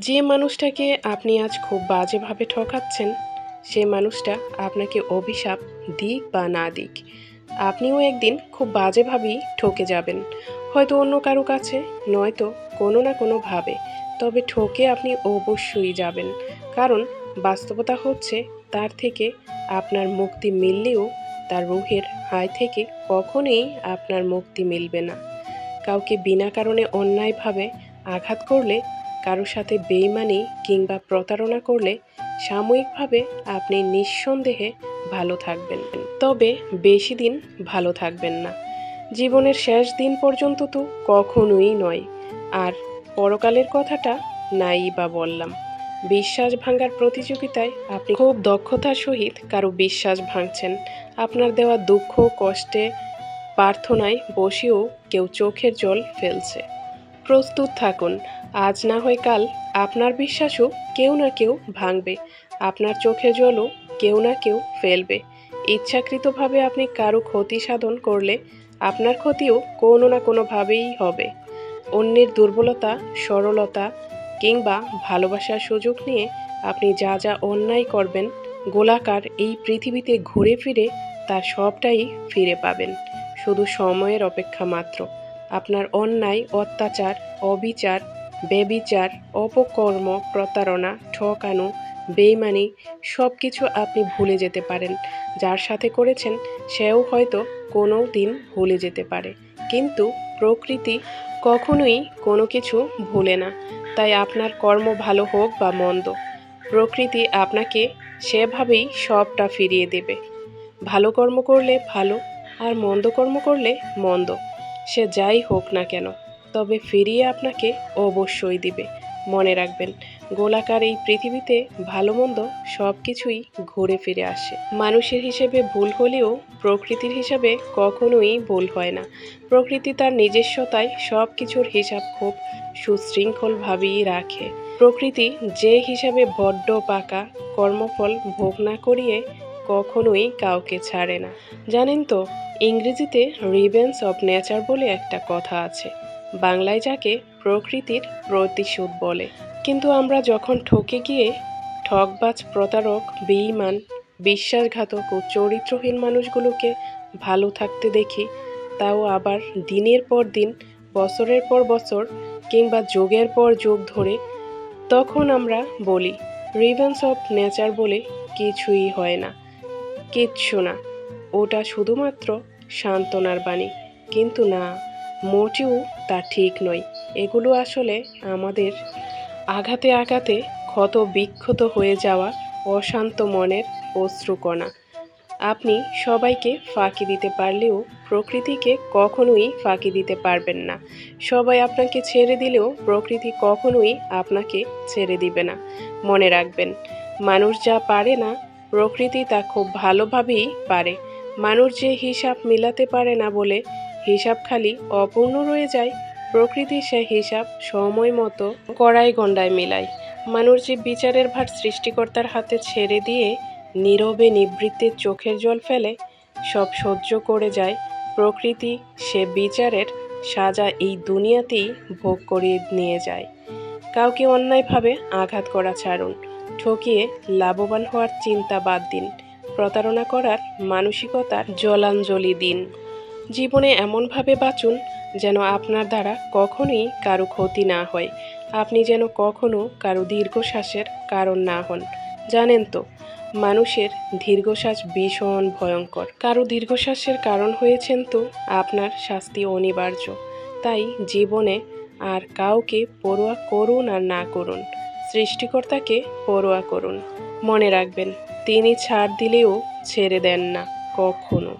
যে মানুষটাকে আপনি আজ খুব বাজেভাবে ঠকাচ্ছেন, সে মানুষটা আপনাকে অভিশাপ দিক বা না দিক, আপনিও একদিন খুব বাজেভাবেই ঠকে যাবেন। হয়তো অন্য কারো কাছে, নয়তো কোনো না কোনোভাবে, তবে ঠকে আপনি অবশ্যই যাবেন। কারণ বাস্তবতা হচ্ছে, তার থেকে আপনার মুক্তি মিললেও তার রুহের হায় থেকে কখনোই আপনার মুক্তি মিলবে না। কাউকে বিনা কারণে অন্যায়ভাবে আঘাত করলে, কারো সাথে বেইমানি কিংবা প্রতারণা করলে সাময়িকভাবে আপনি নিঃসন্দেহে ভালো থাকবেন, তবে বেশি দিন ভালো থাকবেন না। জীবনের শেষ দিন পর্যন্ত তো কখনোই নয়। আর পরকালের কথাটা নাই বা বললাম। বিশ্বাস ভাঙার প্রতিযোগিতায় আপনি খুব দক্ষতার সহিত কারো বিশ্বাস ভাঙছেন। আপনার দেওয়া দুঃখ কষ্টে প্রার্থনায় বসেও কেউ চোখের জল ফেলছে। প্রস্তুত থাকুন, আজ না হয় কাল আপনার বিশ্বাসও কেউ না কেউ ভাঙবে, আপনার চোখের জলও কেউ না কেউ ফেলবে। ইচ্ছাকৃতভাবে আপনি কারো ক্ষতি সাধন করলে আপনার ক্ষতিও কোনো না কোনোভাবেই হবে। অন্যের দুর্বলতা, সরলতা কিংবা ভালোবাসার সুযোগ নিয়ে আপনি যা যা অন্যায় করবেন, গোলাকার এই পৃথিবীতে ঘুরে ফিরে তার সবটাই ফিরে পাবেন। শুধু সময়ের অপেক্ষা মাত্র। আপনার অন্যায়, অত্যাচার, অবিচার, বেবিচার, অপকর্ম, প্রতারণা, ঠকানো, বেইমানি সব কিছু আপনি ভুলে যেতে পারেন। যার সাথে করেছেন সেও হয়তো কোনো দিন ভুলে যেতে পারে, কিন্তু প্রকৃতি কখনোই কোনো কিছু ভুলে না। তাই আপনার কর্ম ভালো হোক বা মন্দ, প্রকৃতি আপনাকে সেভাবেই সবটা ফিরিয়ে দেবে। ভালো কর্ম করলে ভালো, আর মন্দ কর্ম করলে মন্দ, সে যাই হোক না কেন, তবে ফিরিয়ে আপনাকে অবশ্যই দিবে। মনে রাখবেন, গোলাকার এই পৃথিবীতে ভালো মন্দ সব কিছুই ঘুরে ফিরে আসে। মানুষের হিসেবে ভুল হলেও প্রকৃতির হিসাবে কখনোই ভুল হয় না। প্রকৃতি তার নিজস্বতায় সব কিছুর হিসাব খুব সুশৃঙ্খলভাবেই রাখে। প্রকৃতি যে হিসাবে বড্ড পাকা, কর্মফল ভোগ না করিয়ে কখনোই কাউকে ছাড়ে না। জানেন তো, ইংরেজিতে রিভেঞ্জ অফ নেচার বলে একটা কথা আছে, বাংলায় যাকে প্রকৃতির প্রতিশোধ বলে। কিন্তু আমরা যখন ঠকে গিয়ে ঠকবাজ, প্রতারক, বেঈমান, বিশ্বাসঘাতক ও চরিত্রহীন মানুষগুলোকে ভালো থাকতে দেখি, তাও আবার দিনের পর দিন, বছরের পর বছর কিংবা যুগের পর যুগ ধরে, তখন আমরা বলি রিভেঞ্জ অফ নেচার বলে কিছুই হয় না, কিচ্ছু না, ওটা শুধুমাত্র সান্ত্বনার বাণী। কিন্তু না, মোটেও তা ঠিক নয়। এগুলো আসলে আমাদের আঘাতে আঘাতে ক্ষত বিক্ষত হয়ে যাওয়া অশান্ত মনের অশ্রুকণা। আপনি সবাইকে ফাঁকি দিতে পারলেও প্রকৃতিকে কখনোই ফাঁকি দিতে পারবেন না। সবাই আপনাকে ছেড়ে দিলেও প্রকৃতি কখনোই আপনাকে ছেড়ে দিবে না। মনে রাখবেন, মানুষ যা পারে না, প্রকৃতি তা খুব ভালোভাবেই পারে। মানুষ যে হিসাব মিলাতে পারে না বলে হিসাব খালি অপূর্ণ রয়ে যায়, প্রকৃতি সে হিসাব সময় মতো কড়াই গণ্ডায় মিলায়। মানুষ যে বিচারের ভার সৃষ্টিকর্তার হাতে ছেড়ে দিয়ে নীরবে নিবৃত্তে চোখের জল ফেলে, সব সহ্য করে যায়, প্রকৃতি সে বিচারের সাজা এই দুনিয়াতেই ভোগ করিয়ে নিয়ে যায়। কাউকে অন্যায়ভাবে আঘাত করা ছাড়ুন, ঠকিয়ে লাভবান হওয়ার চিন্তা বাদ দিন, প্রতারণা করার মানসিকতার জলাঞ্জলি দিন। জীবনে এমনভাবে বাঁচুন যেন আপনার দ্বারা কখনোই কারো ক্ষতি না হয়, আপনি যেন কখনো কারো দীর্ঘশ্বাসের কারণ না হন। জানেন তো, মানুষের দীর্ঘশ্বাস ভীষণ ভয়ঙ্কর। কারো দীর্ঘশ্বাসের কারণ হয়েছেন তো আপনার শাস্তি অনিবার্য। তাই জীবনে আর কাউকে পরোয়া করুন আর না করুন, সৃষ্টিকর্তাকে পরোয়া করুন। মনে রাখবেন, তিনি ছাড় দিলেও ছেড়ে দেন না কখনো।